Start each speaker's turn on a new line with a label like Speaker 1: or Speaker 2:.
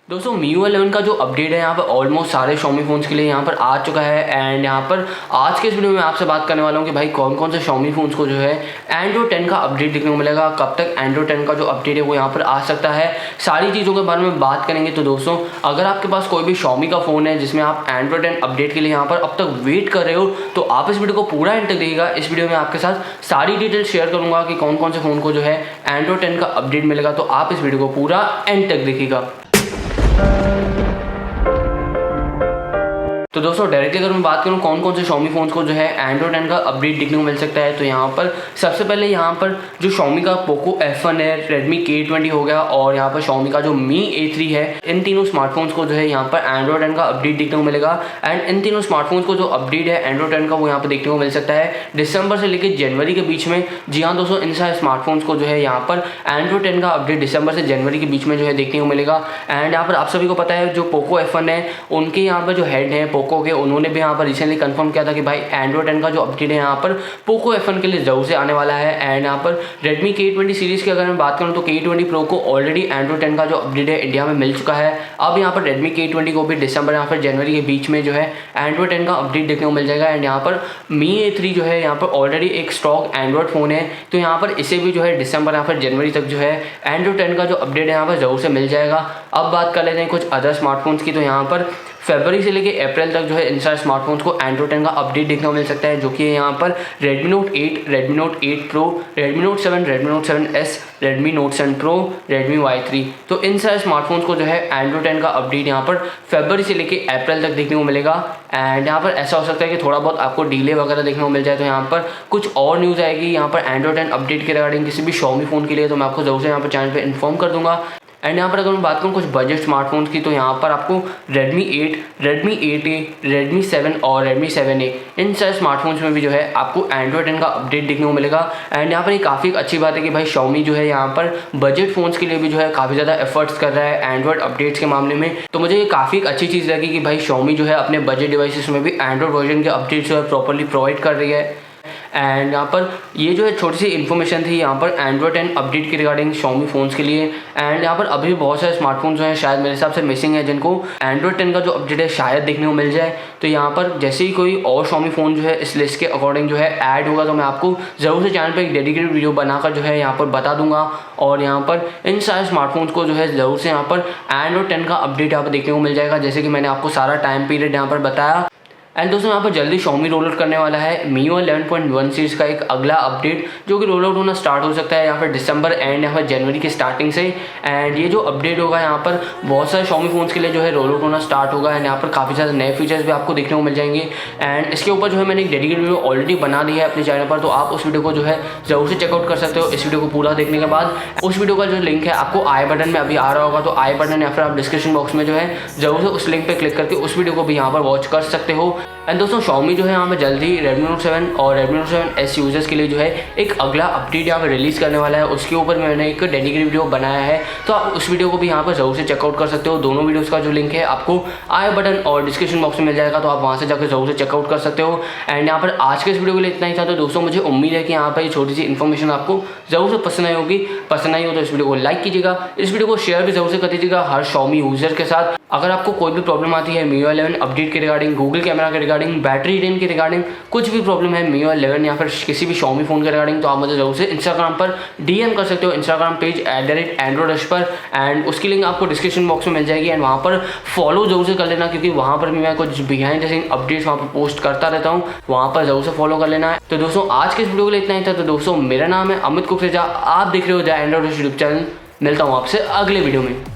Speaker 1: दोस्तों MIUI 11 का जो अपडेट है यहाँ पर ऑलमोस्ट सारे Xiaomi फ़ोन्स के लिए यहाँ पर आ चुका है। एंड यहाँ पर आज के इस वीडियो में आपसे बात करने वाला हूँ कि भाई कौन कौन से Xiaomi फ़ोन्स को जो है Android 10 का अपडेट देखने को मिलेगा, कब तक Android 10 का जो अपडेट है वो यहाँ पर आ सकता है, सारी चीज़ों के बारे में बात करेंगे। तो दोस्तों अगर आपके पास कोई भी Xiaomi का फ़ोन है जिसमें आप Android 10 अपडेट के लिए यहाँ पर अब तक वेट कर रहे हो तो आप इस वीडियो को पूरा एंड तक देखिएगा। इस वीडियो में आपके साथ सारी डिटेल शेयर करूँगा कि कौन कौन से फ़ोन को जो है Android 10 का अपडेट मिलेगा, तो आप इस वीडियो को पूरा एंड तक देखिएगा। तो दोस्तों डायरेक्टली अगर मैं बात करूँ कौन कौन से Xiaomi फ़ोन्स को जो है Android 10 का अपडेट देखने को मिल सकता है, तो यहाँ पर सबसे पहले यहाँ पर जो Xiaomi का Poco F1 है, Redmi K20 हो गया और यहाँ पर Xiaomi का जो Mi A3 है, इन तीनों स्मार्टफोन्स को जो है यहाँ पर Android 10 का अपडेट देखने को मिलेगा। एंड इन तीनों स्मार्टफोन्स को जो अपडेट है Android 10 का वो यहाँ पर देखने को मिल सकता है दिसंबर से लेकर जनवरी के बीच में। जी हाँ दोस्तों, इन सारे स्मार्टफोन्स को जो है यहाँ पर Android 10 का अपडेट दिसंबर से जनवरी के बीच में जो है देखने को मिलेगा। एंड यहाँ पर आप सभी को पता है जो Poco F1 है उनके यहाँ पर जो हेड है Poco के, उन्होंने भी यहाँ पर रिसेंटली कंफर्म किया था कि भाई Android 10 का जो अपडेट है यहाँ पर Poco F1 के लिए जरूर से आने वाला है। एंड यहाँ पर Redmi K20 सीरीज़ की अगर मैं बात करूँ तो K20 Pro को ऑलरेडी Android 10 का जो अपडेट है इंडिया में मिल चुका है। अब यहाँ पर Redmi K20 को भी दिसंबर यहाँ पर जनवरी के बीच में जो है Android 10 का अपडेट देखने को मिल जाएगा। एंड यहाँ पर Mi A3 जो है यहाँ पर ऑलरेडी एक स्टॉक Android फ़ोन है, तो यहाँ पर इसे भी जो है दिसंबर यहाँ पर जनवरी तक जो है Android 10 का जो अपडेट है यहाँ पर जरूर से मिल जाएगा। अब बात कर लेते हैं कुछ अदर स्मार्टफोन्स की, तो यहाँ पर फरवरी से लेकर अप्रैल तक जो है इन सारे स्मार्टफोन्स को Android 10 का अपडेट देखने को मिल सकता है, जो कि यहाँ पर Redmi Note 8, Redmi Note 8 Pro, Redmi Note 7, Redmi Note 7S, Redmi Note 7 Pro, Redmi Y3। तो इन सारे स्मार्टफोन्स को जो है Android 10 का अपडेट यहाँ पर फरवरी से लेकर अप्रैल तक देखने को मिलेगा। एंड यहाँ पर ऐसा हो सकता है कि थोड़ा बहुत आपको डिले वगैरह देखने को मिल जाए, तो यहाँ पर कुछ और न्यूज़ आएगी यहाँ पर Android 10 अपडेट के रिगार्डिंग किसी भी Xiaomi फ़ोन के लिए, तो मैं आपको जरूर से यहाँ पर चैनल पर इन्फॉर्म कर दूँगा। एंड यहाँ पर अगर मैं बात करूँ कुछ बजट स्मार्टफोन्स की, तो यहाँ पर आपको Redmi 8, Redmi 8A, Redmi 7 और Redmi 7A, इन सारे स्मार्टफोन्स में भी जो है आपको Android 10 का अपडेट देखने को मिलेगा। एंड यहाँ पर एक काफ़ी अच्छी बात है कि भाई Xiaomi जो है यहाँ पर बजट फ़ोन्स के लिए भी जो है काफ़ी ज़्यादा एफर्ट्स कर रहा है एंड्रॉइड अपडेट्स के मामले में। तो मुझे ये काफ़ी अच्छी चीज़ लगी कि भाई Xiaomi जो है अपने बजट डिवाइसेस में भी एंड्रॉइड वर्जन के अपडेट्स जो है प्रॉपरली प्रोवाइड कर रही है। एंड यहाँ पर ये जो है छोटी सी इन्फॉर्मेशन थी यहाँ पर Android 10 अपडेट के रिगार्डिंग Xiaomi फ़ोन्स के लिए। एंड यहाँ पर अभी बहुत सारे स्मार्टफोन्स जो हैं शायद मेरे हिसाब से मिसिंग है, जिनको Android 10 का जो अपडेट है शायद देखने को मिल जाए। तो यहाँ पर जैसे ही कोई और Xiaomi फ़ोन जो है इस लिस्ट के अकॉर्डिंग जो है ऐड होगा, तो मैं आपको ज़रूर से चैनल पर एक डेडिकेटेड वीडियो बनाकर जो है यहाँ पर बता दूंगा। और यहाँ पर इन सारे स्मार्टफोन्स को जो है ज़रूर से यहाँ पर Android 10 का अपडेट यहाँ पर देखने को मिल जाएगा, जैसे कि मैंने आपको सारा टाइम पीरियड यहाँ पर बताया। एंड दोस्तों यहाँ पर जल्दी Xiaomi रोल आउट करने वाला है MIUI 11.1 सीरीज़ का एक अगला अपडेट, जो कि रोल आउट होना स्टार्ट हो सकता है यहाँ पर दिसंबर एंड यहाँ पर जनवरी की स्टार्टिंग से। एंड ये जो अपडेट होगा यहाँ पर बहुत सारे Xiaomi फ़ोन्स के लिए जो है रोल आउट होना स्टार्ट होगा। एंड यहाँ पर काफ़ी ज़्यादा नए फीचर्स भी आपको देखने को मिल जाएंगे। एंड इसके ऊपर जो है मैंने एक डेडिकेटेड वीडियो ऑलरेडी बना दी है अपने चैनल पर, तो आप उस वीडियो को जो है ज़रूर से चेकआउट कर सकते हो। इस वीडियो को पूरा देखने के बाद उस वीडियो का जो लिंक है आपको आई बटन में अभी आ रहा होगा, तो आई बटन या फिर आप डिस्क्रिप्शन बॉक्स में जो है ज़रूर से उस लिंक पर क्लिक करके उस वीडियो को भी यहाँ पर वॉच कर सकते हो। एंड दोस्तों Xiaomi जो है यहाँ पे जल्दी Redmi Note 7 और Redmi Note 7S यूजर्स के लिए जो है एक अगला अपडेट यहाँ पे रिलीज़ करने वाला है। उसके ऊपर मैंने एक डेडिकेटेड वीडियो बनाया है, तो आप उस वीडियो को भी यहाँ पर ज़रूर से चेकआउट कर सकते हो। दोनों वीडियोस का जो लिंक है आपको आई बटन और डिस्क्रिप्शन बॉक्स में मिल जाएगा, तो आप वहाँ से जाकर ज़रूर से चेकआउट कर सकते हो। एंड यहाँ पर आज के इस वीडियो के लिए इतना ही था। तो दोस्तों मुझे उम्मीद है कि यहाँ पर ये छोटी सी इन्फॉर्मेशन आपको ज़रूर से पसंद आई होगी। पसंद आई हो तो इस वीडियो को लाइक कीजिएगा, इस वीडियो को शेयर भी ज़रूर से कर दीजिएगा हर Xiaomi यूज़र के साथ। अगर आपको कोई भी प्रॉब्लम आती है MIUI 11 अपडेट के रिगार्डिंग, गूगल कैमरा के रिगार्डिंग, बैटरी रेंज के रिगार्डिंग, कुछ भी प्रॉब्लम है MIUI 11 या फिर किसी भी Xiaomi फ़ोन के रिगार्डिंग, तो आप मुझे जरूर से इंस्टाग्राम पर DM कर सकते हो, इंस्टाग्राम पेज @android पर। एंड उसकी लिंक आपको डिस्क्रिप्शन बॉक्स में मिल जाएगी। एंड वहाँ पर फॉलो जरूर से कर लेना, क्योंकि वहाँ पर भी मैं कुछ बिहाइंड द सीन अपडेट्स वहाँ पर पोस्ट करता रहता हूँ, वहाँ पर जरूर से फॉलो कर लेना है। तो दोस्तों आज के इस वीडियो के लिए इतना ही था। तो दोस्तों मेरा नाम है अमित कुकरेजा, आप देख रहे हो द एंड्रॉइड यूट्यूब चैनल। मिलता हूँ आपसे अगले वीडियो में।